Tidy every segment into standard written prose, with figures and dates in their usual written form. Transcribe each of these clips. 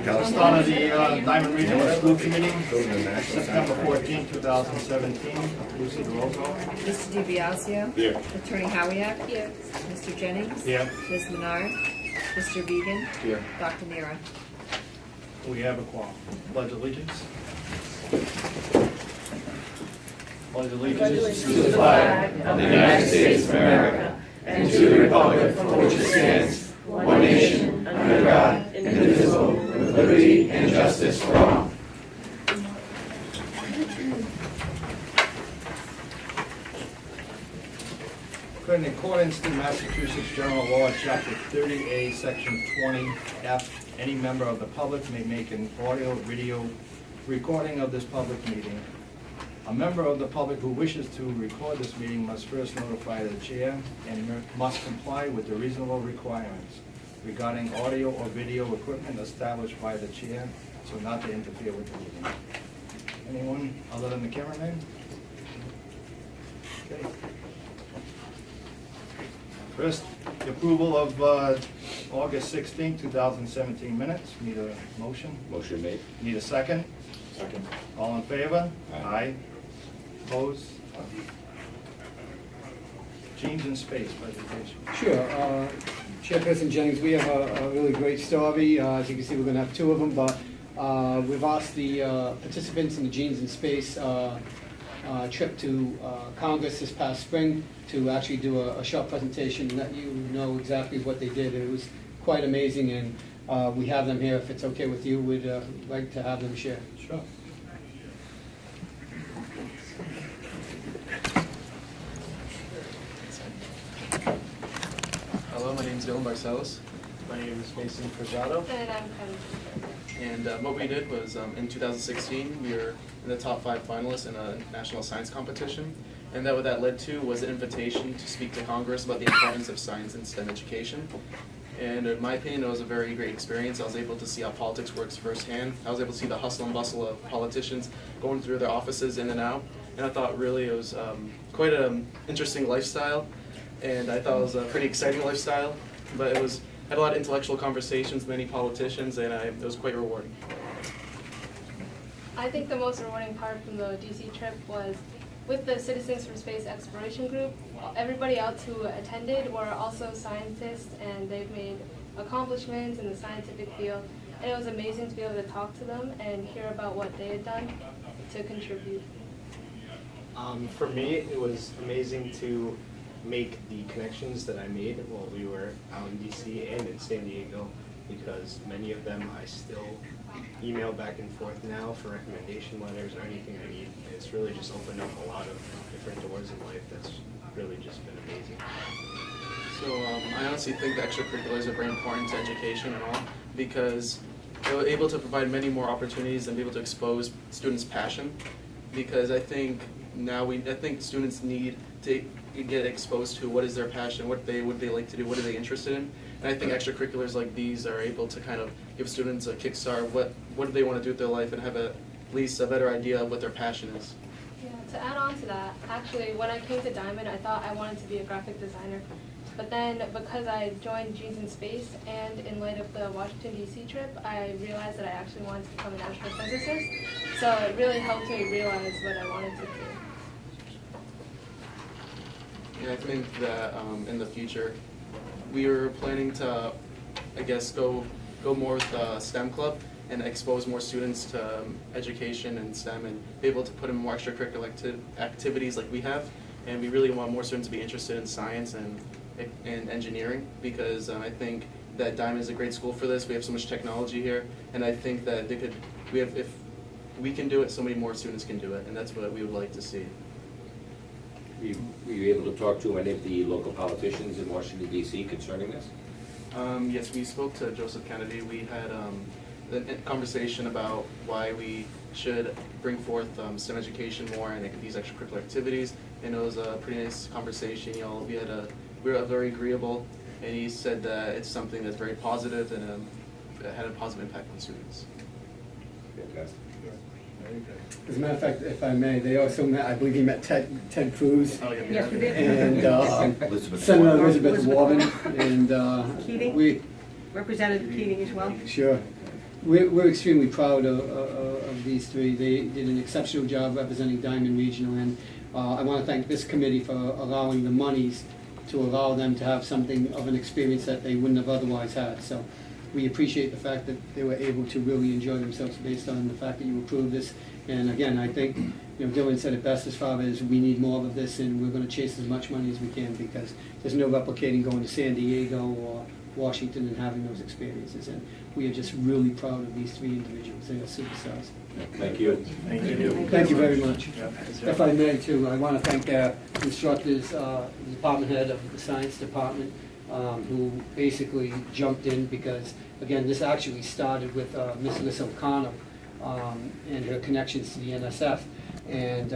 Start of the Diman Regional School Committee, September 14, 2017. Lucy, the roll call. Mr. DiBiaseo. Here. Attorney Howiak. Here. Mr. Jennings. Here. Ms. Menard. Mr. Vegan. Here. Dr. Nera. We have a quorum. Pledge allegiance. Pledge allegiance To the flag of the United States of America and to the republic for which it stands, one nation, under God, indivisible, with liberty and justice for all. In accordance to Massachusetts General Law, Chapter 30A, Section 20F, any member of the public may make an audio, video recording of this public meeting. A member of the public who wishes to record this meeting must first notify the chair and must comply with the reasonable requirements regarding audio or video equipment established by the chair, so not to interfere with the meeting. Anyone other than the cameraman? Okay. First, the approval of August 16, 2017 minutes. Need a motion? Motion made. Need a second? Second. All in favor? Aye. Opposed? Jeans in Space presentation. Sure. Chairperson Jennings, we have a really great story. As you can see, we're going to have two of them, but we've asked the participants in the Genes in Space trip to Congress this past spring to actually do a short presentation and let you know exactly what they did. It was quite amazing, and we have them here. If it's okay with you, we'd like to have them share. Sure. Hello, my name is Dylan Barcelos. My name is Mason Cruzado. And I'm Kevin. And what we did was in 2016, we were in the top 5 finalists in a national science competition. And what that led to was an invitation to speak to Congress about the importance of science and STEM education. And in my opinion, it was a very great experience. I was able to see how politics works firsthand. I was able to see the hustle and bustle of politicians going through their offices in and out. And I thought really it was quite an interesting lifestyle. And I thought it was a pretty exciting lifestyle. But it was had a lot of intellectual conversations, many politicians, and it was quite rewarding. I think the most rewarding part from the DC trip was with the Citizens for Space Exploration Group. Everybody else who attended were also scientists, and they've made accomplishments in the scientific field. And it was amazing to be able to talk to them and hear about what they had done to contribute. For me, it was amazing to make the connections that I made while we were out in DC and in San Diego, because many of them I still email back and forth now for recommendation letters or anything I need. It's really just opened up a lot of different doors in life. That's really just been amazing. So I honestly think that extracurriculars are very important to education and all, because they were able to provide many more opportunities and be able to expose students' passion. Because I think now I think students need to get exposed to what is their passion, what they like to do, what are they interested in. And I think extracurriculars like these are able to kind of give students a kickstart. What do they want to do with their life, and have at least a better idea of what their passion is. Yeah, to add on to that, actually, when I came to Diman, I thought I wanted to be a graphic designer. But then, because I joined Genes in Space, and in light of the Washington, D.C. trip, I realized that I actually wanted to become an astrophysicist. So it really helped me realize what I wanted to do. Yeah, I think that in the future, we were planning to, I guess, go more with the STEM club and expose more students to education and STEM, and be able to put in more extracurricular activities like we have. And we really want more students to be interested in science and engineering, because I think that Diman is a great school for this. We have so much technology here, and I think that if we can do it, so many more students can do it, and that's what we would like to see. Were you able to talk to any of the local politicians in Washington, D.C. concerning this? Yes, we spoke to Joseph Kennedy. We had a conversation about why we should bring forth STEM education more and these extracurricular activities, and it was a pretty nice conversation. You know, we were very agreeable, and he said that it's something that's very positive and had a positive impact on students. Fantastic. As a matter of fact, if I may, they also met, I believe he met Ted Cruz. Oh, yeah. Yes, we did. And Elizabeth Senator Warren. Elizabeth Warren, and Keating? we, Representative Keating as well. sure. we're extremely proud of these three. They did an exceptional job representing Diman Regional, and I want to thank this committee for allowing the monies to allow them to have something of an experience that they wouldn't have otherwise had. So we appreciate the fact that they were able to really enjoy themselves based on the fact that you approved this. And again, I think, Dylan said it best as far as we need more of this, and we're going to chase as much money as we can, because there's no replicating going to San Diego or Washington and having those experiences. And we are just really proud of these three individuals. They are superstars. Thank you. Thank you. Thank you very much. Yeah. If I may too, I want to thank the instructors, the department head of the science department, who basically jumped in, because, again, this actually started with Miss Liz O'Connor and her connections to the NSF. And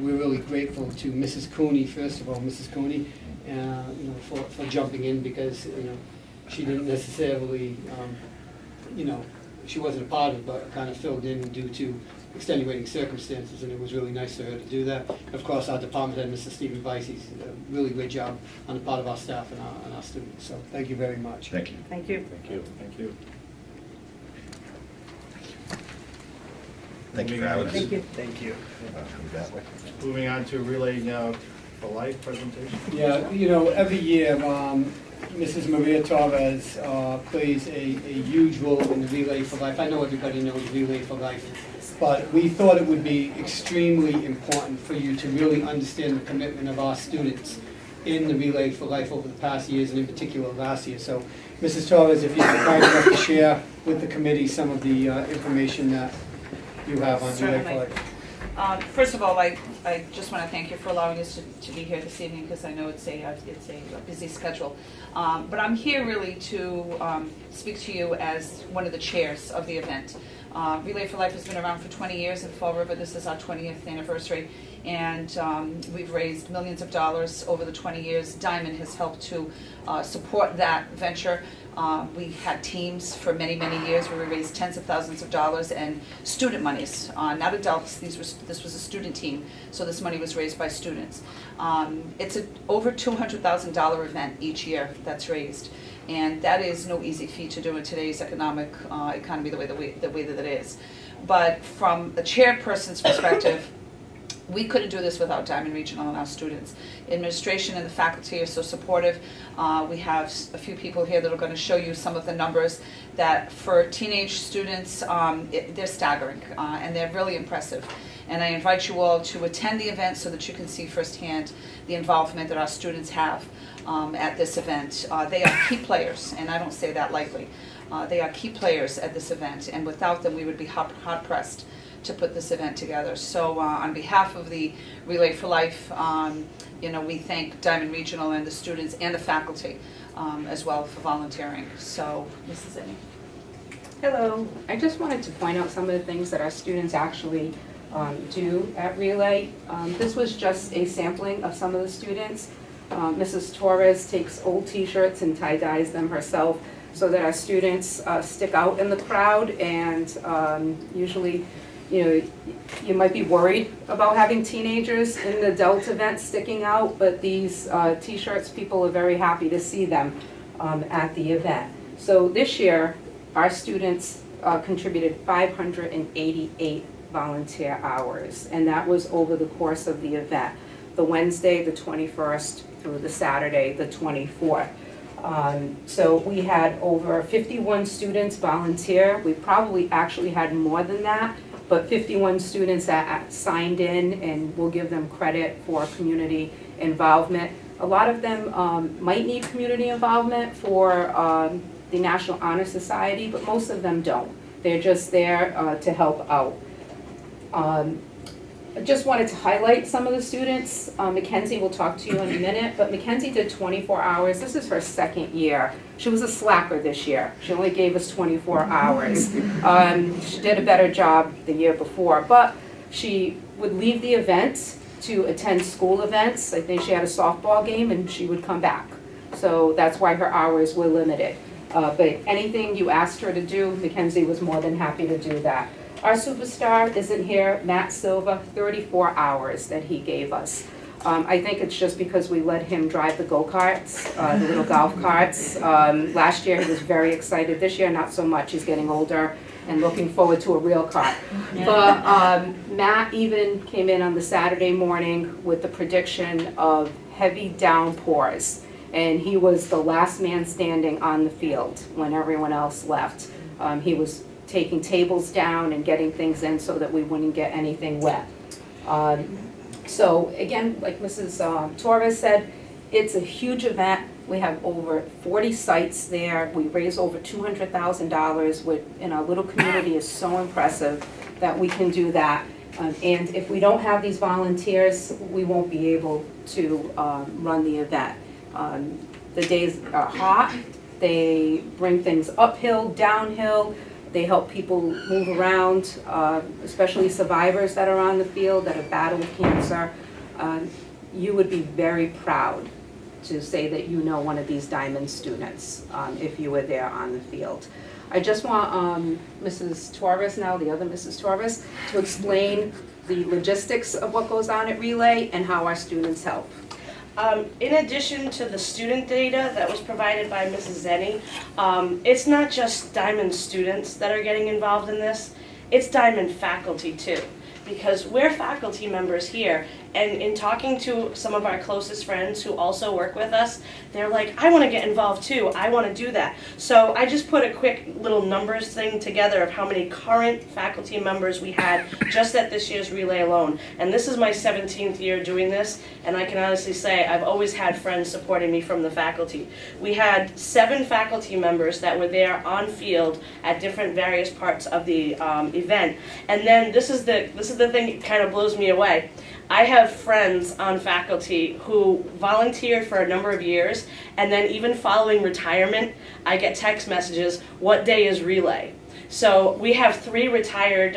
we're really grateful to Mrs. Cooney, first of all, Mrs. Cooney, for jumping in, because, she didn't necessarily, she wasn't a part of it, but kind of filled in due to extenuating circumstances, and it was really nice of her to do that. And of course, our department head, Mr. Stephen Weiss, he's a really great job on the part of our staff and our students. So thank you very much. Thank you. Thank you. Thank you. Thank you. Thank you for having us. Thank you. Thank you. That way. Moving on to Relay for Life presentation. Yeah, every year, Mrs. Maria Torres plays a huge role in the Relay for Life. I know everybody knows Relay for Life, but we thought it would be extremely important for you to really understand the commitment of our students in the Relay for Life over the past years, and in particular last year. So, Mrs. Torres, if you could kind enough to share with the committee some of the information that you have on Relay for Life. First of all, I just want to thank you for allowing us to be here this evening, because I know it's a busy schedule. But I'm here really to speak to you as one of the chairs of the event. Relay for Life has been around for 20 years in Fall River. This is our 20th anniversary, and we've raised millions of dollars over the 20 years. Diman has helped to support that venture. We had teams for many, many years where we raised tens of thousands of dollars, and student monies, not adults. This was a student team, so this money was raised by students. It's an over $200,000 event each year that's raised, and that is no easy feat to do in today's economic economy the way that it is. But from a chairperson's perspective, we couldn't do this without Diman Regional and our students. Administration and the faculty are so supportive. We have a few people here that are going to show you some of the numbers that for teenage students, they're staggering, and they're really impressive. And I invite you all to attend the event so that you can see firsthand the involvement that our students have at this event. They are key players, and I don't say that lightly. They are key players at this event, and without them we would be hard-pressed to put this event together. So on behalf of the Relay for Life, we thank Diman Regional and the students and the faculty as well for volunteering. So, Mrs. Zinni. Hello. I just wanted to point out some of the things that our students actually do at Relay. This was just a sampling of some of the students. Mrs. Torres takes old t-shirts and tie-dyes them herself so that our students stick out in the crowd, and usually you might be worried about having teenagers in the adult event sticking out, but these t-shirts, people are very happy to see them at the event. So this year, our students contributed 588 volunteer hours, and that was over the course of the event, the Wednesday, the 21st, through the Saturday, the 24th. So we had over 51 students volunteer. We probably actually had more than that, but 51 students that signed in, and we'll give them credit for community involvement. A lot of them might need community involvement for the National Honor Society, but most of them don't. They're just there to help out. I just wanted to highlight some of the students. Mackenzie will talk to you in a minute, but Mackenzie did 24 hours. This is her second year. She was a slacker this year. She only gave us 24 hours. She did a better job the year before, but she would leave the event to attend school events. I think she had a softball game, and she would come back. So that's why her hours were limited. But anything you asked her to do, Mackenzie was more than happy to do that. Our superstar isn't here, Matt Silva, 34 hours that he gave us. I think it's just because we let him drive the go-karts, the little golf carts. Last year he was very excited. This year not so much. He's getting older and looking forward to a real car. But Matt even came in on the Saturday morning with the prediction of heavy downpours. And he was the last man standing on the field when everyone else left. He was taking tables down and getting things in so that we wouldn't get anything wet. So again, like Mrs. Torres said, it's a huge event. We have over 40 sites there. We raise over $200,000, which in our little community is so impressive that we can do that. And if we don't have these volunteers, we won't be able to run the event. The days are hot. They bring things uphill, downhill. They help people move around, especially survivors that are on the field that have battled cancer. You would be very proud to say that you know one of these Diamond students if you were there on the field. I just want Mrs. Torres now, the other Mrs. Torres, to explain the logistics of what goes on at Relay and how our students help. In addition to the student data that was provided by Mrs. Zenny, it's not just Diamond students that are getting involved in this, it's Diamond faculty too. Because we're faculty members here, and in talking to some of our closest friends who also work with us, they're like, I want to get involved too, I want to do that. So I just put a quick little numbers thing together of how many current faculty members we had just at this year's Relay alone. And this is my 17th year doing this, and I can honestly say I've always had friends supporting me from the faculty. We had 7 faculty members that were there on field at different various parts of the event. And then this is the thing that kind of blows me away. I have friends on faculty who volunteered for a number of years, and then even following retirement, I get text messages, what day is Relay? So we have 3 retired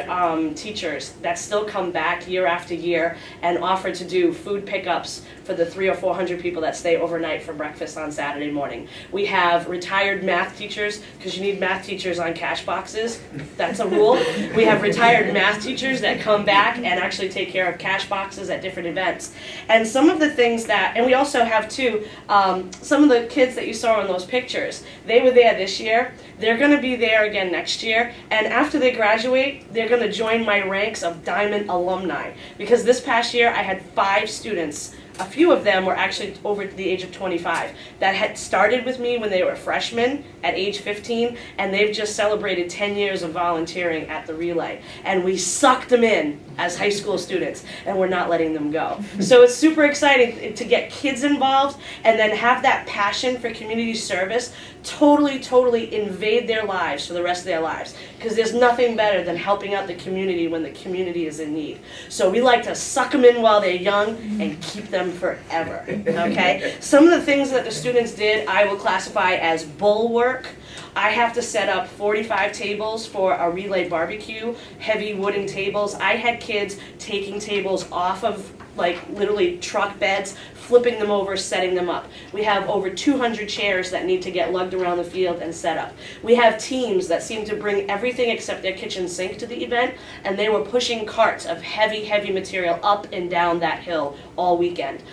teachers that still come back year after year and offer to do food pickups for the 300 or 400 people that stay overnight for breakfast on Saturday morning. We have retired math teachers, because you need math teachers on cash boxes. That's a rule. We have retired math teachers that come back and actually take care of cash boxes at different events. And some of the things that, and we also have too, some of the kids that you saw in those pictures, they were there this year. They're going to be there again next year, and after they graduate, they're going to join my ranks of Diamond alumni. Because this past year, I had 5 students. A few of them were actually over the age of 25 that had started with me when they were freshmen at age 15, and they've just celebrated 10 years of volunteering at the Relay. And we sucked them in as high school students, and we're not letting them go. So it's super exciting to get kids involved and then have that passion for community service totally invade their lives for the rest of their lives. Because there's nothing better than helping out the community when the community is in need. So we like to suck them in while they're young and keep them forever, okay? Some of the things that the students did, I will classify as bull work. I have to set up 45 tables for a Relay barbecue, heavy wooden tables. I had kids taking tables off of like literally truck beds, flipping them over, setting them up. We have over 200 chairs that need to get lugged around the field and set up. We have teams that seem to bring everything except their kitchen sink to the event, and they were pushing carts of heavy material up and down that hill all weekend.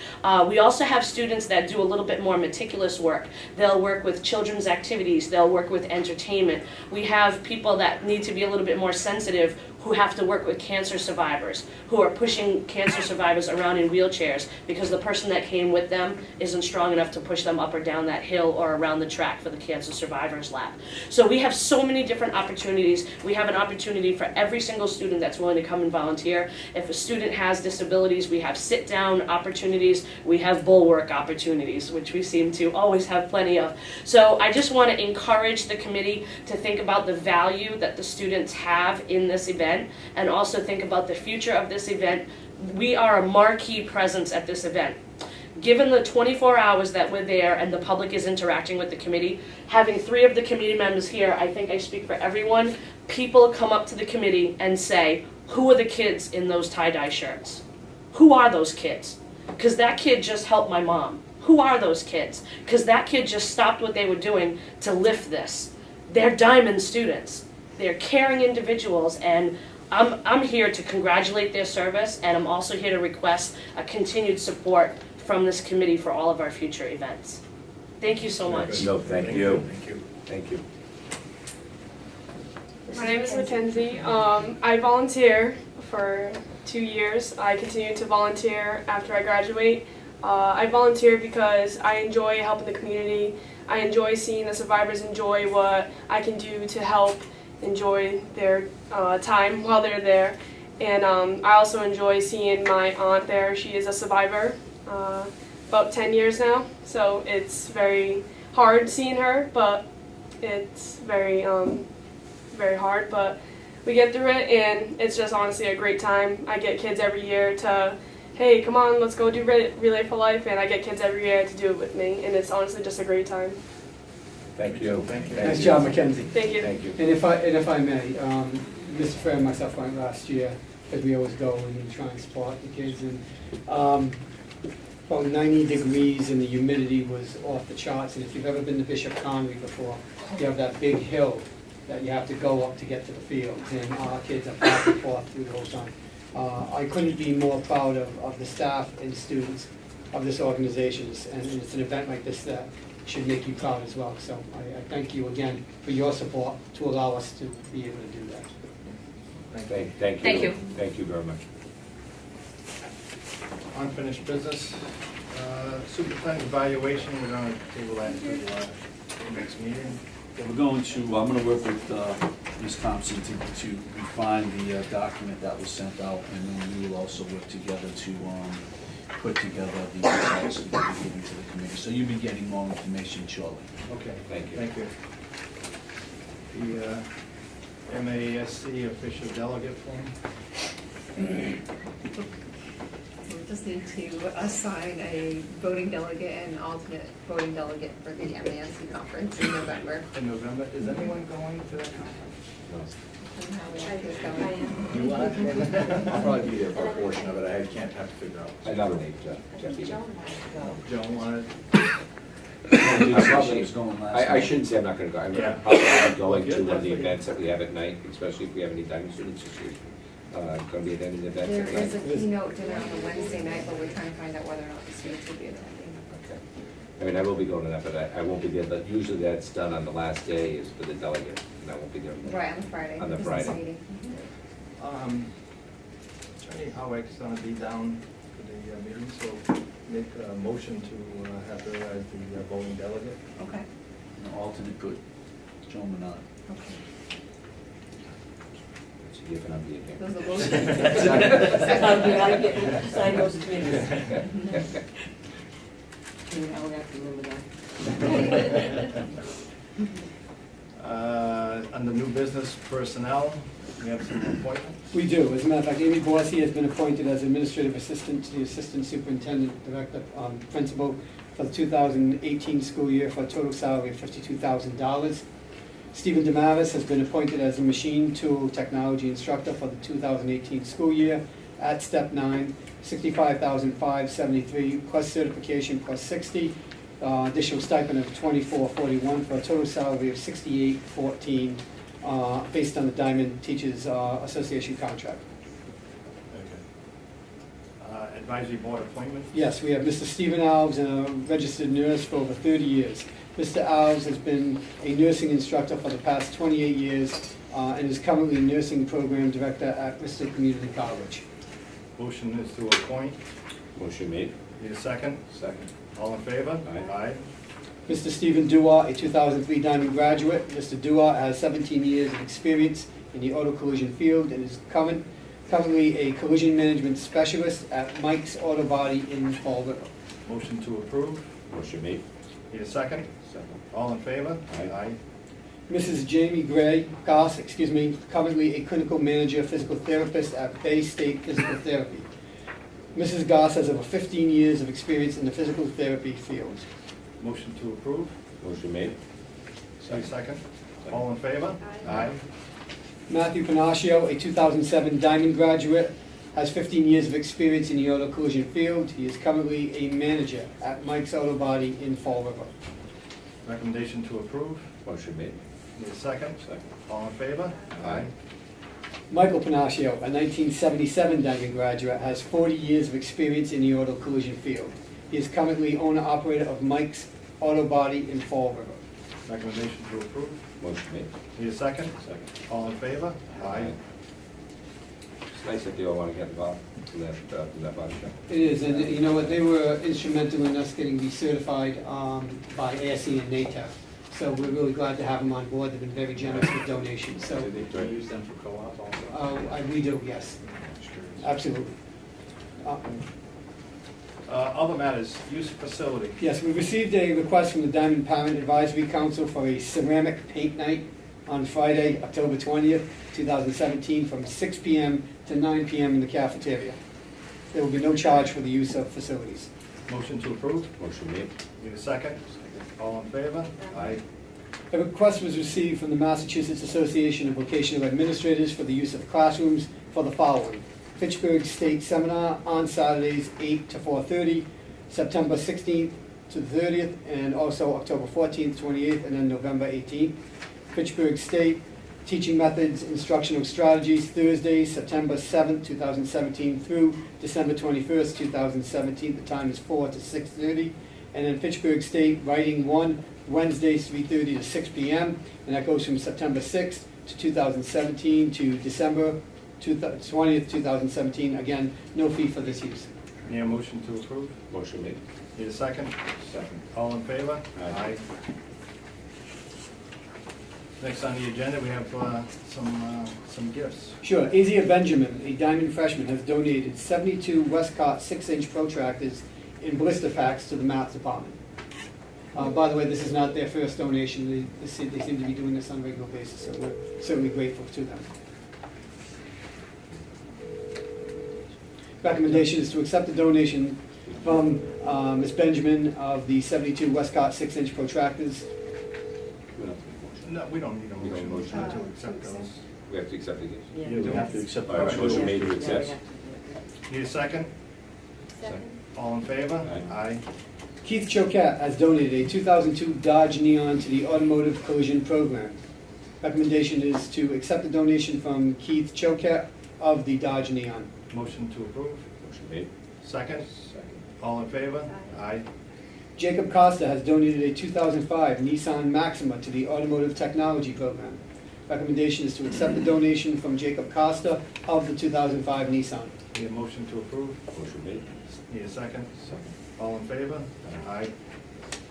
We also have students that do a little bit more meticulous work. They'll work with children's activities, they'll work with entertainment. We have people that need to be a little bit more sensitive who have to work with cancer survivors, who are pushing cancer survivors around in wheelchairs because the person that came with them isn't strong enough to push them up or down that hill or around the track for the cancer survivors lap. So we have so many different opportunities. We have an opportunity for every single student that's willing to come and volunteer. If a student has disabilities, we have sit-down opportunities, we have bulwark opportunities, which we seem to always have plenty of. So I just want to encourage the committee to think about the value that the students have in this event, and also think about the future of this event. We are a marquee presence at this event. Given the 24 hours that we're there and the public is interacting with the committee, having 3 of the committee members here, I think I speak for everyone, people come up to the committee and say, who are the kids in those tie-dye shirts? Who are those kids? Because that kid just helped my mom. Who are those kids? Because that kid just stopped what they were doing to lift this. They're Diamond students. They're caring individuals, and I'm here to congratulate their service, and I'm also here to request a continued support from this committee for all of our future events. Thank you so much. No, thank you. Thank you. Thank you. My name is Mackenzie. I volunteer for 2 years. I continue to volunteer after I graduate. I volunteer because I enjoy helping the community. I enjoy seeing the survivors enjoy what I can do to help enjoy their time while they're there. And I also enjoy seeing my aunt there. She is a survivor, about 10 years now. So it's very hard seeing her, but it's very hard, but we get through it, and it's just honestly a great time. I get kids every year to, hey, come on, let's go do Relay for Life, and I get kids every year to do it with me, and it's honestly just a great time. Thank you. Thank you. Nice job, Mackenzie. Thank you. Thank you. And if I may, Mr. Fair and myself went last year, because we always go and try and support the kids, and about 90 degrees and the humidity was off the charts, and if you've ever been to Bishop Connery before, you have that big hill that you have to go up to get to the fields, and our kids are back and forth through the whole time. I couldn't be more proud of the staff and students of this organization, and it's an event like this that should make you proud as well. So I thank you again for your support to allow us to be able to do that. Thank you. Thank you. Thank you very much. Unfinished business, superintendent evaluation, we're gonna table that to the next meeting. We're going to, I'm going to work with Ms. Thompson to refine the document that was sent out, and then we will also work together to put together the results that we'll be giving to the committee. So you'll be getting more information shortly. Okay, Thank you. thank you. The MASC official delegate form. We just need to assign a voting delegate and alternate voting delegate for the MASC conference in November. In November, is anyone going to that conference? And how we have to go. You are? I'll probably be there for a portion of it, I can't have to figure out. I nominate Jeff Egan. Joan wanted, I probably was going last I night. shouldn't say I'm not going to go. I'm Yeah. probably going to one of the events that we have at night, especially if we have any diamond students this year. Going to be attending the events There at night. is a keynote dinner on the Wednesday night, but we're trying to find out whether or not the students will be attending. Okay. I mean, I will be going to that, but I won't be there, but usually that's done on the last day is for the delegate, and I won't be there. Right, on the Friday. On the business Friday. meeting. Attorney Howick's gonna be down for the meeting, so make a motion to have her as the voting delegate. Okay, An alternate, good. Joe Menard. okay. It's a gift and I'm being here. Those are both. Sign those agreements. Under new business personnel, we have some appointments. We do. As a matter of fact, Amy Borsi has been appointed as administrative assistant to the assistant superintendent director principal for the 2018 school year for a total salary of $52,000. Stephen Damaris has been appointed as a machine tool technology instructor for the 2018 school year at step 9, $65,573 plus certification plus 60. Additional stipend of $24.41 for a total salary of $68.14 based on the Diamond Teachers Association contract. Advisory board appointment. Yes, we have Mr. Stephen Alves, a registered nurse for over 30 years. Mr. Alves has been a nursing instructor for the past 28 years and is currently nursing program director at Bristol Community College. Motion is to appoint. Motion made. Need a second? Second. All in favor? Aye. Mr. Stephen Dewar, a 2003 Diamond graduate. Mr. Dewar has 17 years of experience in the auto collision field and is currently a collision management specialist at Mike's Auto Body in Fall River. Motion to approve. Motion made. Need a second? Second. All in favor? Aye. Mrs. Jamie Goss, currently a clinical manager physical therapist at Bay State Physical Therapy. Mrs. Goss has over 15 years of experience in the physical therapy field. Motion to approve. Motion made. Need a second? All in favor? Aye. Matthew Panaccio, a 2007 Diamond graduate, has 15 years of experience in the auto collision field. He is currently a manager at Mike's Auto Body in Fall River. Recommendation to approve. Motion made. Need a second? Second. All in favor? Aye. Michael Panaccio, a 1977 Diman graduate, has 40 years of experience in the auto collision field. He is currently owner-operator of Mike's Auto Body in Fall River. Recommendation to approve. Motion made. Need a second? Second. All in favor? Aye. It's nice that they all want to get involved in that body shop. It is, and you know what, they were instrumental in us getting decertified by ASE and NATEF. So we're really glad to have them on board. They've been very generous with donations, so. Do they use them for co-op also? We do, yes, absolutely. Other matters, use of facility. Yes, we received a request from the Diman Parent Advisory Council for a ceramic paint night on Friday, October 20th, 2017, from 6 p.m. to 9 p.m. in the cafeteria. There will be no charge for the use of facilities. Motion to approve. Motion made. Need a second? All in favor? Aye. A request was received from the Massachusetts Association of Vocational Administrators for the use of classrooms for the following: Fitchburg State Seminar on Saturdays 8 to 4:30, September 16th to the 30th, and also October 14th, 28th, and then November 18th. Fitchburg State Teaching Methods, Instructional Strategies, Thursday, September 7th, 2017 through December 21st, 2017. The time is 4 to 6:30. And then Fitchburg State Writing 1, Wednesdays 3:30 to 6 p.m. And that goes from September 6th to 2017 to December 20th, 2017. Again, no fee for this use. Need a motion to approve? Motion made. Need a second? Second. All in favor? Aye. Next on the agenda, we have some gifts. Sure. Azia Benjamin, a Diman freshman, has donated 72 Westcott 6-inch protractors in blister packs to the math department. By the way, this is not their first donation. They seem to be doing this on a regular basis, so we're certainly grateful to them. Recommendation is to accept the donation from Ms. Benjamin of the 72 Westcott 6-inch protractors. We don't have to make a motion. No, we don't need a We don't motion motion. to accept those. We have to accept the gifts. Yeah, we have to accept. All right, motion made to accept. Need a second? Second. All in favor? Aye. Keith Choquette has donated a 2002 Dodge Neon to the Automotive Collision Program. Recommendation is to accept the donation from Keith Choquette of the Dodge Neon. Motion to approve? Motion made. Second? Second. All in favor? Aye. Jacob Costa has donated a 2005 Nissan Maxima to the Automotive Technology Program. Recommendation is to accept the donation from Jacob Costa of the 2005 Nissan. Need a motion to approve? Motion made. Need a second? Second. All in favor? Aye.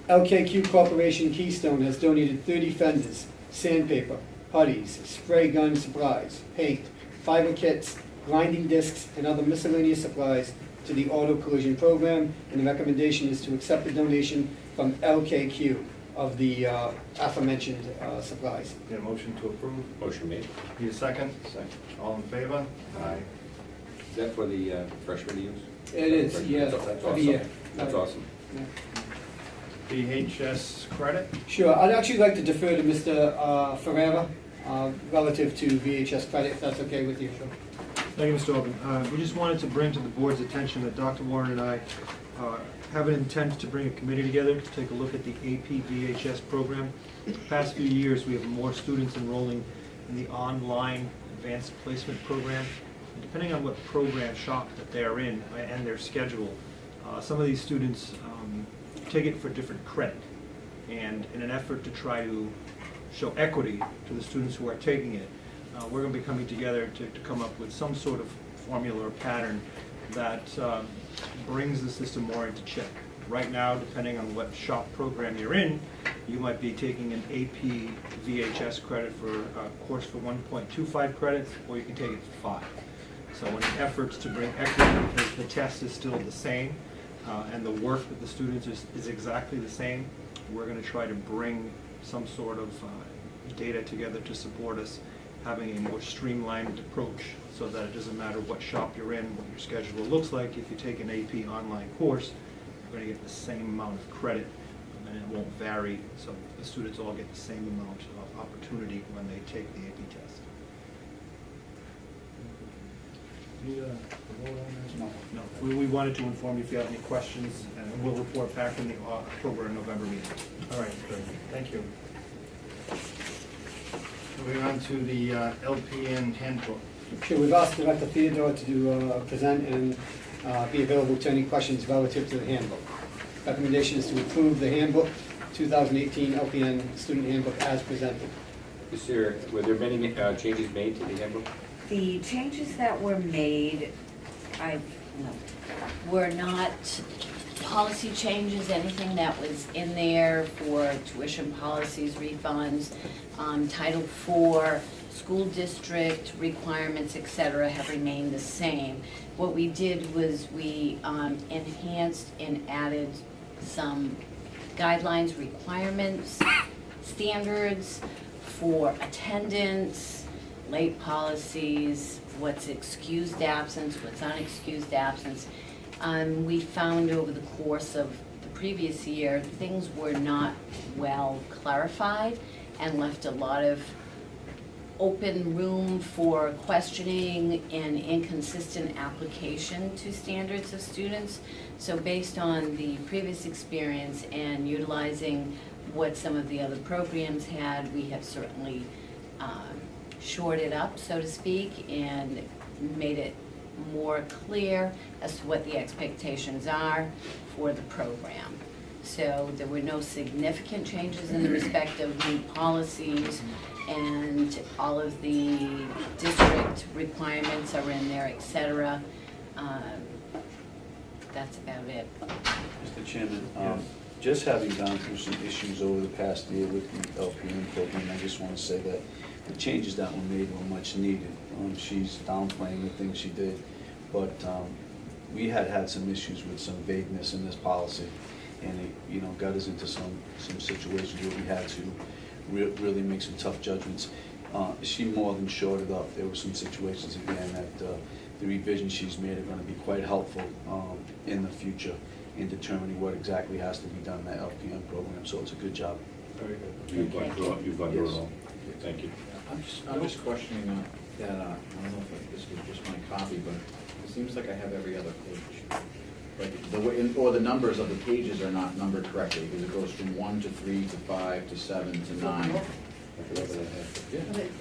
LKQ Corporation Keystone has donated 30 fenders, sandpaper, putties, spray gun supplies, paint, fiber kits, grinding discs, and other miscellaneous supplies to the Auto Collision Program, and the recommendation is to accept the donation from LKQ of the aforementioned supplies. Need a motion to approve? Motion made. Need a second? Second. All in favor? Aye. Is that for the freshman to use? It is, Freshman? yeah, That's every awesome. year. That's awesome. VHS credit? Sure, I'd actually like to defer to Mr. Ferrera relative to VHS credit, if that's okay with you. Thank you, Mr. Alban. We just wanted to bring to the board's attention that Dr. Warren and I have an intent to bring a committee together to take a look at the AP VHS program. The past few years, we have more students enrolling in the online advanced placement program. And depending on what program shop that they're in and their schedule, some of these students take it for different credit. And in an effort to try to show equity to the students who are taking it, we're going to be coming together to come up with some sort of formula or pattern that brings the system more into check. Right now, depending on what shop program you're in, you might be taking an AP VHS credit for a course for 1.25 credits, or you can take it for 5. So in efforts to bring equity, because the test is still the same, and the work that the students is exactly the same, we're going to try to bring some sort of data together to support us having a more streamlined approach, so that it doesn't matter what shop you're in, what your schedule looks like. If you take an AP online course, you're going to get the same amount of credit, and it won't vary, so the students all get the same amount of opportunity when they take the AP test. Need a vote on that? No. We wanted to inform you if you have any questions, and we'll report back in the October and November meeting. All right, good. Thank you. Moving on to the LPN handbook. Sure, we've asked Director Theodore to present and be available to any questions relative to the handbook. Recommendation is to approve the handbook, 2018 LPN Student Handbook as presented. Were there many changes made to the handbook? The changes that were made, were not policy changes, anything that was in there for tuition policies, refunds, Title IV, school district requirements, et cetera, have remained the same. What we did was we enhanced and added some guidelines, requirements, standards for attendance, late policies, what's excused absence, what's unexcused absence. We found over the course of the previous year, things were not well clarified and left a lot of open room for questioning and inconsistent application to standards of students. So based on the previous experience and utilizing what some of the other programs had, we have certainly shored it up, so to speak, and made it more clear as to what the expectations are for the program. So there were no significant changes in the respect of new policies, and all of the district requirements are in there, et cetera. That's about it. Mr. Chairman, just having gone through some issues over the past year with the LPN program, I just want to say that the changes that were made were much needed. She's downplaying the things she did, but we had some issues with some vagueness in this policy, and it got us into some situations where we had to really make some tough judgments. She more than shored it up. There were some situations, again, that the revisions she's made are going to be quite helpful in the future in determining what exactly has to be done in that LPN program, so it's a good job. Very good. You've gone through it all. Thank you. I'm just questioning that, I don't know if this was just my copy, but it seems like I have every other page. Like the way, or the numbers of the pages are not numbered correctly, because it goes from 1 to 3 to 5 to 7 to 9.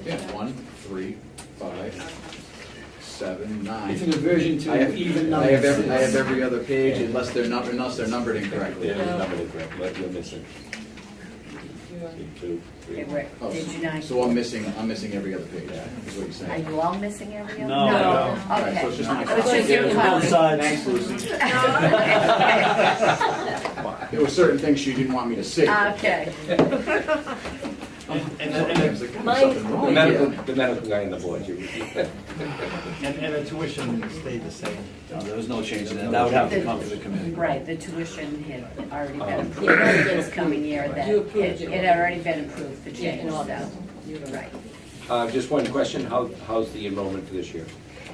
Yeah, 1, 3, 5, 7, 9. It's an aversion to even numbers. I have every other page unless they're numbered incorrectly. Yeah, they're numbered incorrectly, but you're missing. 2, 3. Did you not? So I'm missing every other page, is what you're Are saying. you all missing every other? No. All right, Okay. so it's just my So it's just your Both copy. sides. Thanks, Lucy. There were certain things she didn't want me to see. Okay. And The medical guy on the board, and the tuition stayed the same. No, there was no change in that. That would have to come to the committee. Right, the tuition had already been approved this coming year, that it had already been approved, the change, so, right. just one question, how's the enrollment for this year?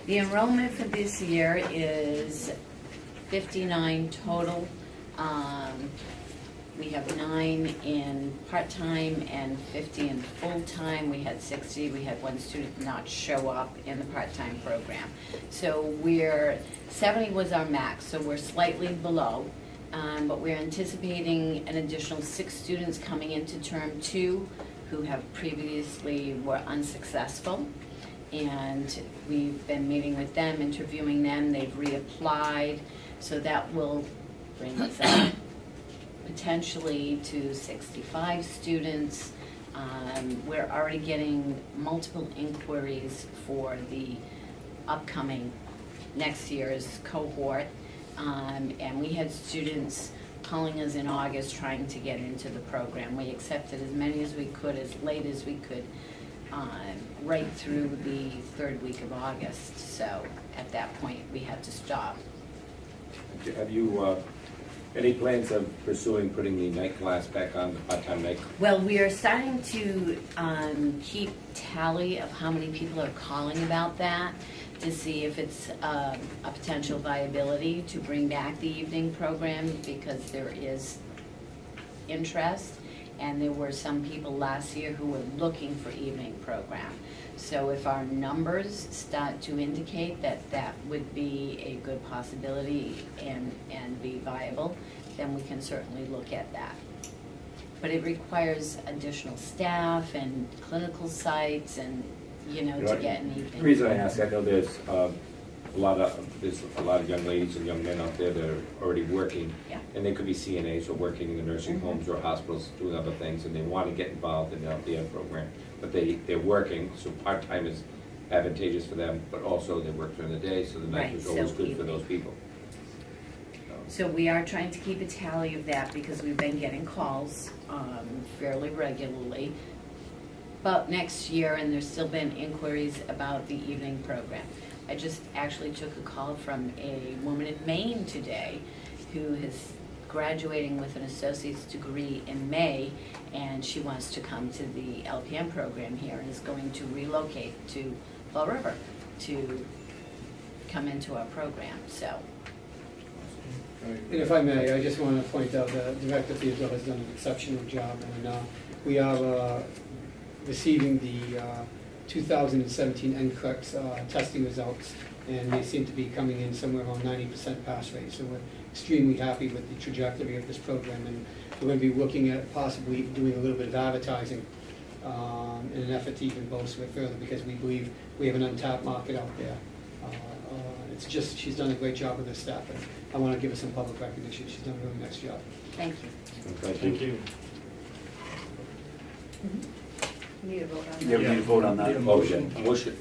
The enrollment for this year is 59 total. We have 9 in part-time and 50 in full-time. We had 60. We had one student not show up in the part-time program. So 70 was our max, so we're slightly below. But we're anticipating an additional 6 students coming into term 2 who have previously were unsuccessful. And we've been meeting with them, interviewing them. They've reapplied, so that will bring us up potentially to 65 students. We're already getting multiple inquiries for the upcoming next year's cohort. And we had students calling us in August trying to get into the program. We accepted as many as we could, as late as we could, right through the 3rd week of August. So at that point, we had to stop. Have you any plans of putting the night class back on, the part-time night? Well, we are starting to keep tally of how many people are calling about that to see if it's a potential viability to bring back the evening program, because there is interest, and there were some people last year who were looking for evening program. So if our numbers start to indicate that that would be a good possibility and be viable, then we can certainly look at that. But it requires additional staff and clinical sites and you know, You know to what? get an The evening. reason I ask, I know there's a lot of young ladies and young men out there that are already working. Yeah. And they could be CNAs or working in the nursing homes or hospitals, doing other things, and they want to get involved in the LPN program. But they're working, so part-time is advantageous for them, but also they work during the day, so the night Right, is always so good for evening. those people. So we are trying to keep a tally of that because we've been getting calls fairly regularly about next year, and there's still been inquiries about the evening program. I just actually took a call from a woman in Maine today who is graduating with an associate's degree in May, and she wants to come to the LPN program here and is going to relocate to Fall River to come into our program, so. And if I may, I just want to point out that Director Theodore has done an exceptional job, and we are receiving the 2017 NCLEX testing results, and they seem to be coming in somewhere around 90% pass rate. So we're extremely happy with the trajectory of this program, and we're going to be looking at possibly doing a little bit of advertising in an effort to even bolster it further, because we believe we have an untapped market out there. It's just, she's done a great job with her staff, and I want to give her some public recognition. She's done a really nice job. Thank you. Thank you. We need a vote on that. Yeah, we need to vote on Need a that.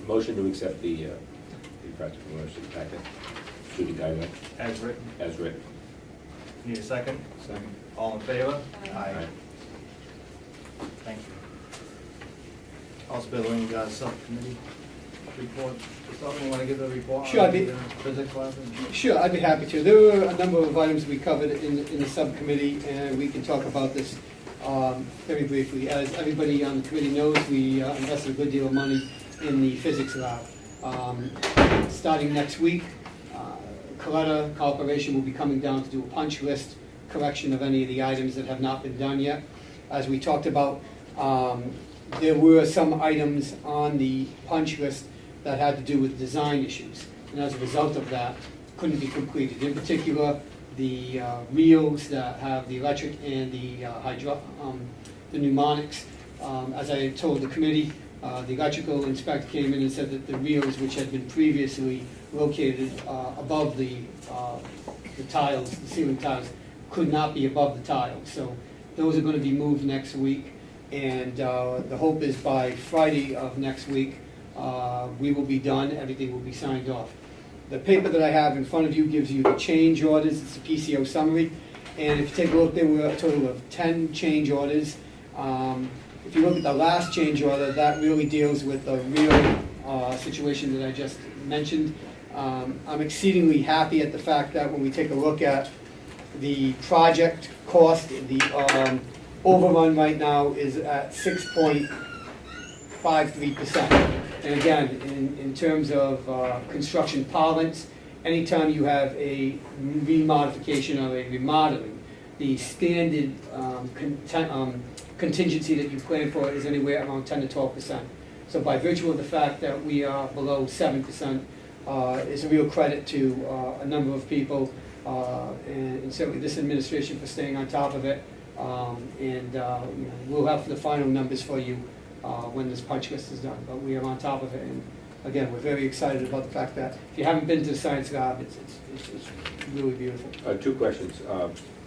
Motion to accept the practical immersion packet, student guideline, As written. as written. Need a second? Second. All in favor? Aye. Thank you. House Building Subcommittee report. Something you want to give the report? Sure, on I'd be- the physics lesson? Sure, I'd be happy to. There were a number of items we covered in the subcommittee, and we can talk about this very briefly. As everybody on the committee knows, we invested a good deal of money in the physics lab. Starting next week, Coletta Corporation will be coming down to do a punch list correction of any of the items that have not been done yet. As we talked about, there were some items on the punch list that had to do with design issues, and as a result of that, couldn't be completed. In particular, the reels that have the electric and the pneumonics. As I told the committee, the electrical inspector came in and said that the reels, which had been previously located above the tiles, the ceiling tiles, could not be above the tiles. So those are going to be moved next week, and the hope is by Friday of next week, we will be done, everything will be signed off. The paper that I have in front of you gives you the change orders, it's a PCO summary, and if you take a look, there were a total of 10 change orders. If you look at the last change order, that really deals with the real situation that I just mentioned. I'm exceedingly happy at the fact that when we take a look at the project cost, the overrun right now is at 6.53%. And again, in terms of construction parlance, anytime you have a remodification or a remodeling, the standard contingency that you plan for is anywhere around 10 to 12%. So by virtue of the fact that we are below 7%, it's a real credit to a number of people, and certainly this administration for staying on top of it. We'll have the final numbers for you when this punch list is done, but we are on top of it. And again, we're very excited about the fact that if you haven't been to the science lab, it's really beautiful. Two questions.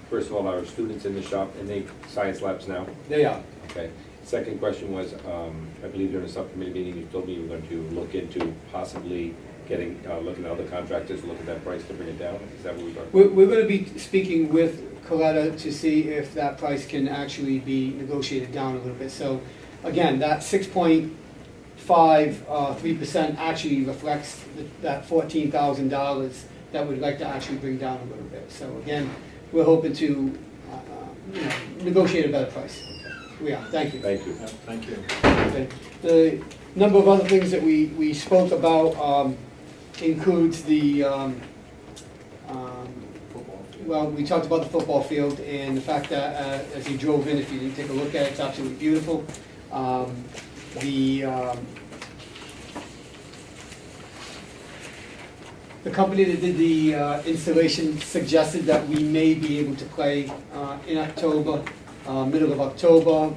First of all, are students in the shop, in the science labs now? They are. Okay. Second question was, I believe during a subcommittee meeting, you told me you were going to look into possibly getting, looking at other contractors, look at that price to bring it down. Is that what we're talking? We're going to be speaking with Coletta to see if that price can actually be negotiated down a little bit. So again, that 6.53% actually reflects that $14,000 that we'd like to actually bring down a little bit. So again, we're hoping to negotiate a better price. We are. Thank you. Thank you. Yeah, thank you. Okay. The number of other things that we spoke about includes the well, we talked about the football field and the fact that as you drove in, if you didn't take a look at it, it's absolutely beautiful. The company that did the installation suggested that we may be able to play in October, middle of October.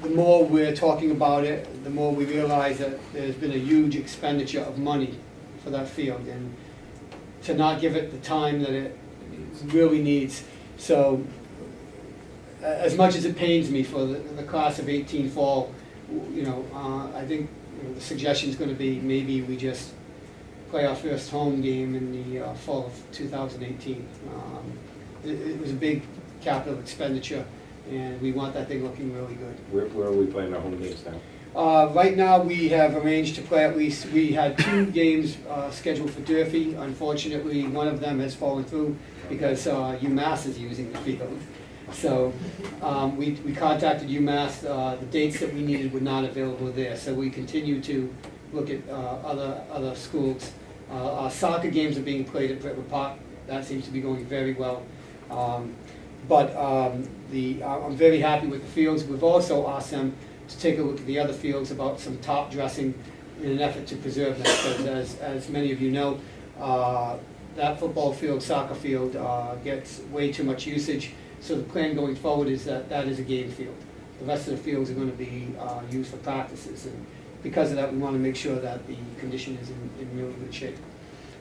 the more we're talking about it, the more we realize that there's been a huge expenditure of money for that field, and to not give it the time that it really needs. So, as much as it pains me for the class of 18 fall, I think the suggestion is going to be maybe we just play our first home game in the fall of 2018. It was a big capital expenditure, and we want that thing looking really good. Where are we playing our home games now? Right now, we have arranged to play we had 2 games scheduled for Durfee. Unfortunately, one of them has fallen through because UMass is using the field. So we contacted UMass. The dates that we needed were not available there. So we continue to look at other schools. Our soccer games are being played at Brentwood Park. That seems to be going very well. I'm very happy with the fields. We've also asked them to take a look at the other fields about some top dressing in an effort to preserve them. Because as many of you know, that football field, soccer field gets way too much usage. So the plan going forward is that is a game field. The rest of the fields are going to be used for practices. And because of that, we want to make sure that the condition is in really good shape.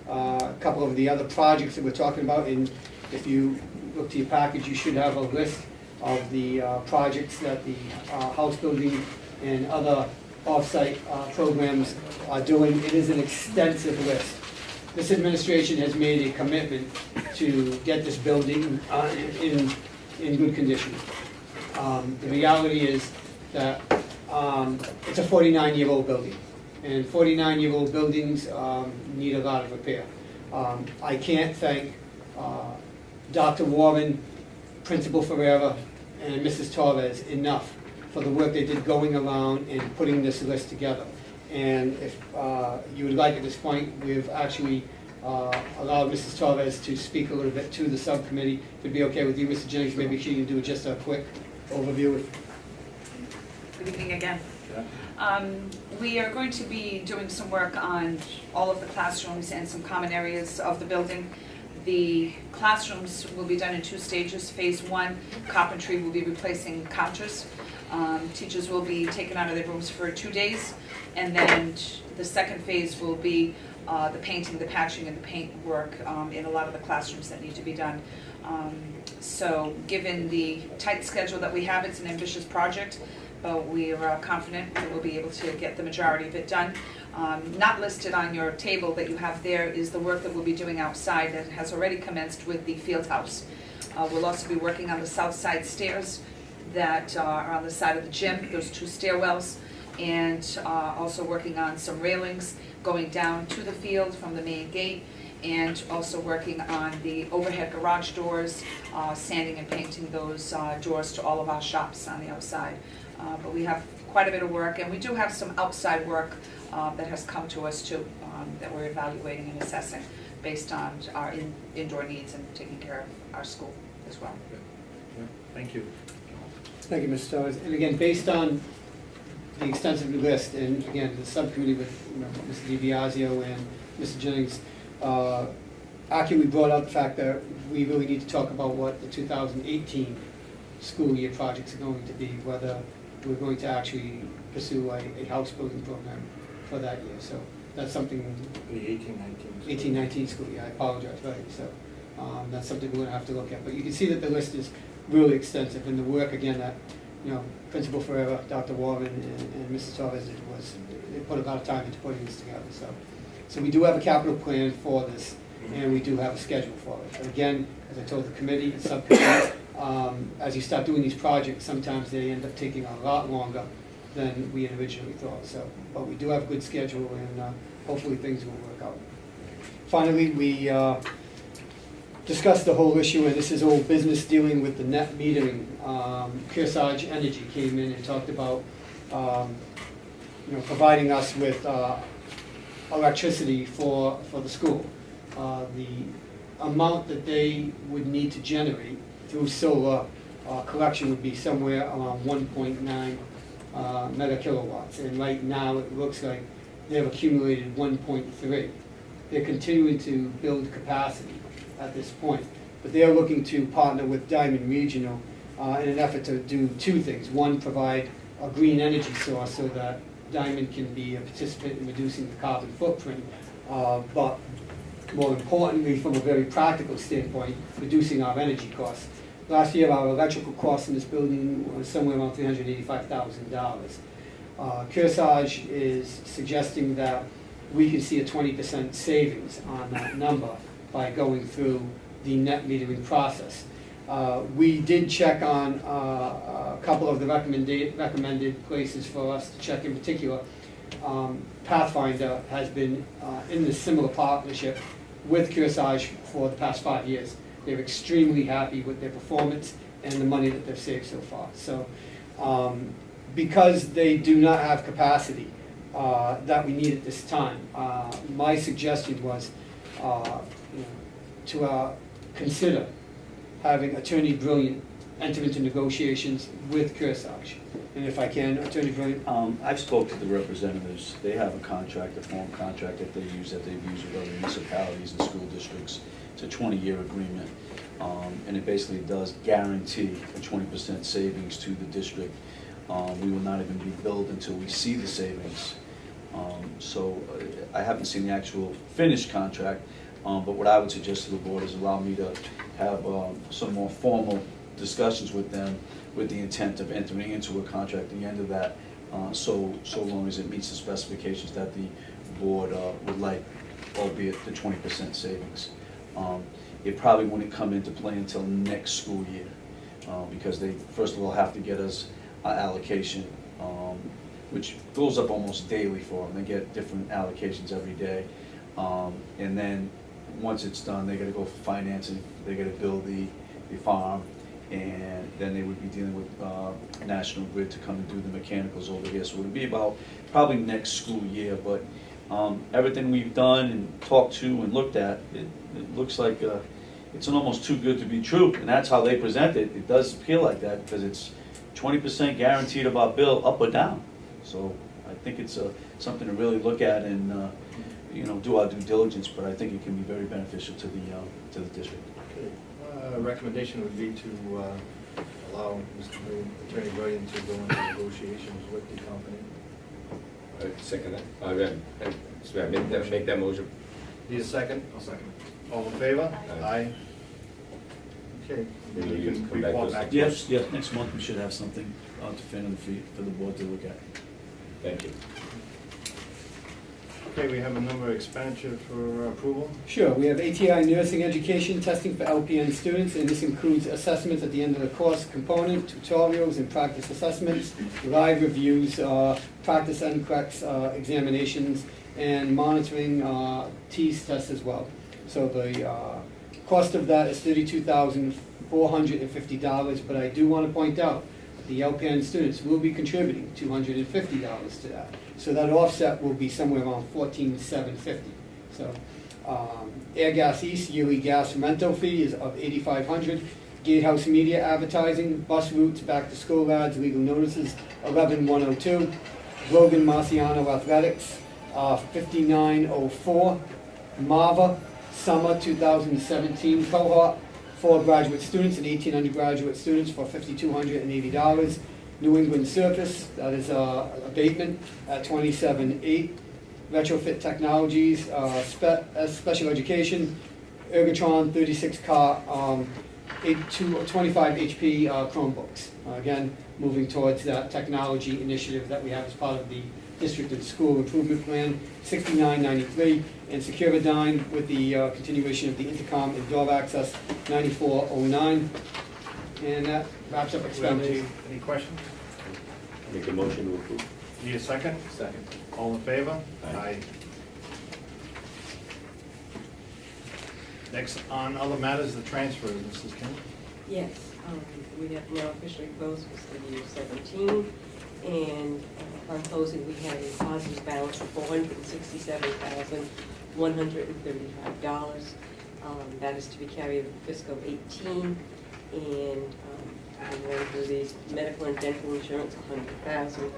A couple of the other projects that we're talking about, and if you look to your package, you should have a list of the projects that the house building and other off-site programs are doing. It is an extensive list. This administration has made a commitment to get this building in good condition. The reality is that it's a 49-year-old building, and 49-year-old buildings need a lot of repair. I can't thank Dr. Warren, Principal Ferreira, and Mrs. Torres enough for the work they did going around and putting this list together. And if you would like at this point, we've actually allowed Mrs. Torres to speak a little bit to the subcommittee. If it'd be okay with you, Mr. Jennings, maybe she can do just a quick overview. Good evening again. We are going to be doing some work on all of the classrooms and some common areas of the building. The classrooms will be done in 2 stages. Phase 1, carpentry will be replacing counters. Teachers will be taken out of their rooms for 2 days, and then the second phase will be the painting, the patching, and the paint work in a lot of the classrooms that need to be done. So given the tight schedule that we have, it's an ambitious project, but we are confident that we'll be able to get the majority of it done. Not listed on your table that you have there is the work that we'll be doing outside that has already commenced with the field house. We'll also be working on the south side stairs that are on the side of the gym, those 2 stairwells, and also working on some railings going down to the field from the main gate, and also working on the overhead garage doors, sanding and painting those doors to all of our shops on the outside. But we have quite a bit of work, and we do have some outside work that has come to us too, that we're evaluating and assessing based on our indoor needs and taking care of our school as well. Thank you. Thank you, Mr. Torres. And again, based on the extensive list, and again, the subcommittee with Mr. DiBiasio and Mr. Jennings accurately brought out the fact that we really need to talk about what the 2018 school year projects are going to be, whether we're going to actually pursue a house building program for that year. So that's something. The 18-19. 18-19 school year, I apologize, right. So that's something we're going to have to look at. But you can see that the list is really extensive, and the work, again, that Principal Ferreira, Dr. Warren, and Mrs. Torres did was, they put a lot of time into putting this together. So we do have a capital plan for this, and we do have a schedule for it. But again, as I told the committee and subcommittee, as you start doing these projects, sometimes they end up taking a lot longer than we had originally thought. So, but we do have a good schedule, and hopefully things will work out. Finally, we discussed the whole issue, and this is old business dealing with the net metering. Kearsarge Energy came in and talked about providing us with electricity for the school. The amount that they would need to generate through solar collection would be somewhere around 1.9 mega kilowatts, and right now it looks like they've accumulated 1.3. They're continuing to build capacity at this point, but they're looking to partner with Diman Regional in an effort to do 2 things. One, provide a green energy source so that Diman can be a participant in reducing the carbon footprint, but more importantly, from a very practical standpoint, reducing our energy costs. Last year, our electrical costs in this building was somewhere around $385,000. Kearsarge is suggesting that we can see a 20% savings on that number by going through the net metering process. We did check on a couple of the recommended places for us to check in particular. Pathfinder has been in this similar partnership with Kearsarge for the past 5 years. They're extremely happy with their performance and the money that they've saved so far. So because they do not have capacity that we need at this time, my suggestion was to consider having Attorney Brilliant enter into negotiations with Kearsarge. And if I can, Attorney Brilliant. I've spoke to the representatives. They have a contract, a form contract that they use, that they've used with other municipalities and school districts. It's a 20-year agreement, and it basically does guarantee a 20% savings to the district. We will not even be billed until we see the savings. So I haven't seen the actual finished contract, but what I would suggest to the board is allow me to have some more formal discussions with them with the intent of entering into a contract at the end of that, so long as it meets the specifications that the board would like, albeit the 20% savings. It probably wouldn't come into play until next school year, because they, first of all, have to get us allocation, which goes up almost daily for them. They get different allocations every day. And then, once it's done, they gotta go for financing, they gotta build the farm, and then they would be dealing with National Grid to come and do the mechanicals over here. So it would be about probably next school year, but everything we've done and talked to and looked at, it looks like it's almost too good to be true, and that's how they present it. It does appear like that because it's 20% guaranteed of our bill, up or down. So I think it's something to really look at and do our due diligence, but I think it can be very beneficial to the district. Okay. Recommendation would be to allow Attorney Brilliant to go into negotiations with the company. I second that. So I make that motion. Need a second? I'll second. All in favor? Aye. Okay. Maybe You you can come back report to us. back to us. Yes, next month we should have something definitive for the board to look at. Thank you. Okay, we have a number of expenditure for approval. Sure, we have ATI nursing education testing for LPN students, and this includes assessments at the end of the course component, tutorials and practice assessments, live reviews, practice NCLEX examinations, and monitoring TEAS tests as well. So the cost of that is $32,450, but I do want to point out the LPN students will be contributing $250 to that. So that offset will be somewhere around $14,750. So Air Gas East yearly gas rental fee is of $8,500. Gatehouse Media Advertising, bus routes, back to school ads, legal notices, $11,102. Logan Marciano Athletics, $59,004. Mava Summer 2017 cohort, 4 graduate students and 18 undergraduate students for $5,280. New England Surface, that is abatement at $27,800. Retrofit Technologies, Special Education, Ergotron 36-car, 25 HP Chromebooks. Again, moving towards that technology initiative that we have as part of the district and school improvement plan, $69,993. And Securidyne with the continuation of the intercom and door access, $94,09. And that wraps up expenditures. Any questions? Make a motion to approve. Need a second? Second. All in favor? Aye. Next, on other matters, the transfers, Mrs. Kim. Yes, we have now officially closed fiscal year 17, and upon closing, we had a positive balance of $467,135. That is to be carried in fiscal 18, and I'm going through these medical and dental insurance, $100,000.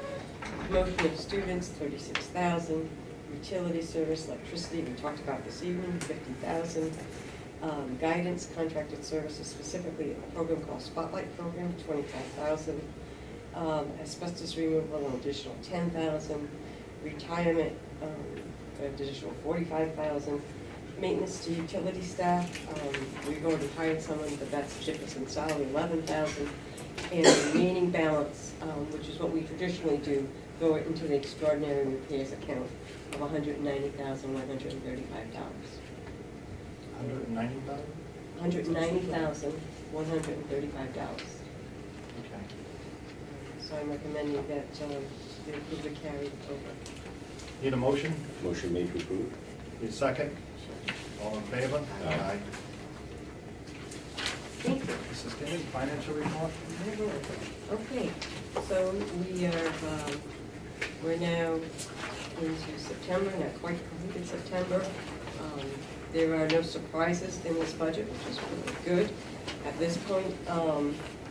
Promotion of students, $36,000. Utility service, electricity, we talked about this evening, $50,000. Guidance, contracted services, specifically a program called Spotlight Program, $25,000. Asbestos removal, an additional 10,000. Retirement, an additional 45,000. Maintenance to utility staff, we've already hired someone, but that's Jefferson salary, 11,000. And the remaining balance, which is what we traditionally do, go into the extraordinary repairs account of $190,135. $190,000? $190,135. Okay. So I'm recommending that we approve the carry over. Need a motion? Motion made to approve. Need a second? All in favor? Aye. Thank you. Mrs. Kennedy, financial report? Okay, so we're now into September, not quite completed September. There are no surprises in this budget, which is really good. At this point,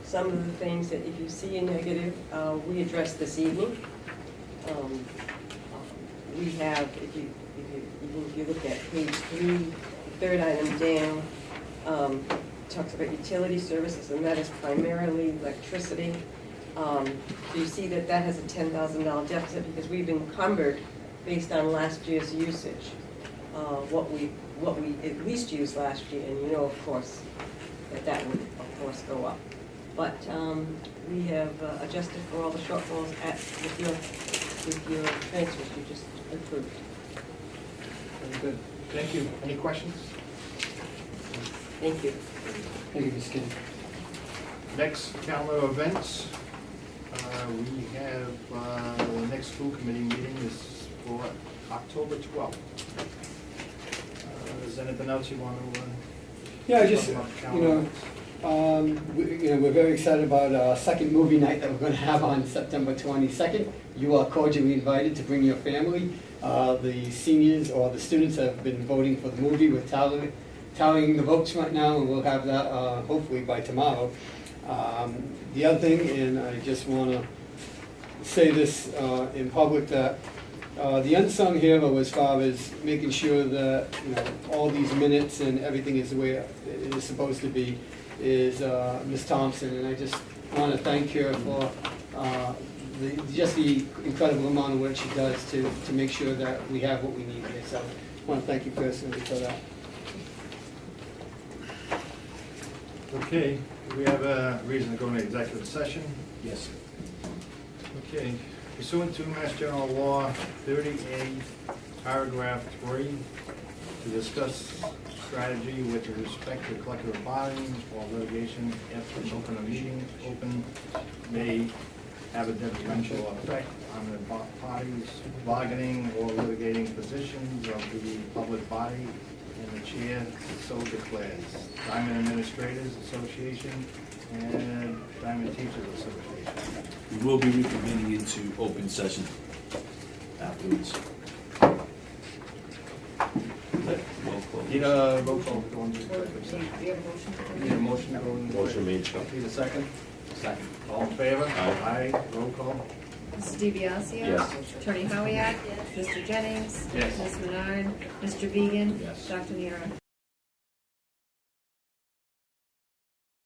some of the things that if you see a negative, we addressed this evening. We have, if you look at page 3, the third item down, talks about utility services, and that is primarily electricity. So you see that that has a $10,000 deficit because we've encumbered based on last year's usage, what we at least used last year, and you know, of course, that would, of course, go up. But we have adjusted for all the shortfalls with your transfers you just approved. Very good. Thank you. Any questions? Thank you. Thank you, Ms. Kennedy. Next calendar events, we have the next school committee meeting is for October 12th. Is there anything else you want to? Yeah, just, talk about calendar? We're very excited about our second movie night that we're going to have on September 22nd. You are cordially invited to bring your family. The seniors or the students have been voting for the movie. We're tallying the votes right now, and we'll have that hopefully by tomorrow. The other thing, and I just want to say this in public, that the unsung hero as far as making sure that all these minutes and everything is the way it is supposed to be is Ms. Thompson, and I just want to thank her for just the incredible amount of work she does to make sure that we have what we need here. So I want to thank you personally for that. Okay, do we have a reason to go into executive session? Yes. Okay, pursuant to Mass General Law 30A, paragraph 3, to discuss strategy with respect to collective bargaining or litigation if an open meeting may have a detrimental effect on the parties bargaining or litigating positions of the public body, and the chair so declares. Diamond Administrators Association and Diamond Teachers Association. We will be reconvening into open session afterwards. Need a roll call to go into executive session? Need a motion to go into Motion made. Need a second? Second. All in favor? Aye. Roll call. Mrs. DiBiaseo? Yes. Attorney Howiak? Mr. Jennings? Yes. Ms. Menard? Mr. Vegan? Yes. Dr. Nero?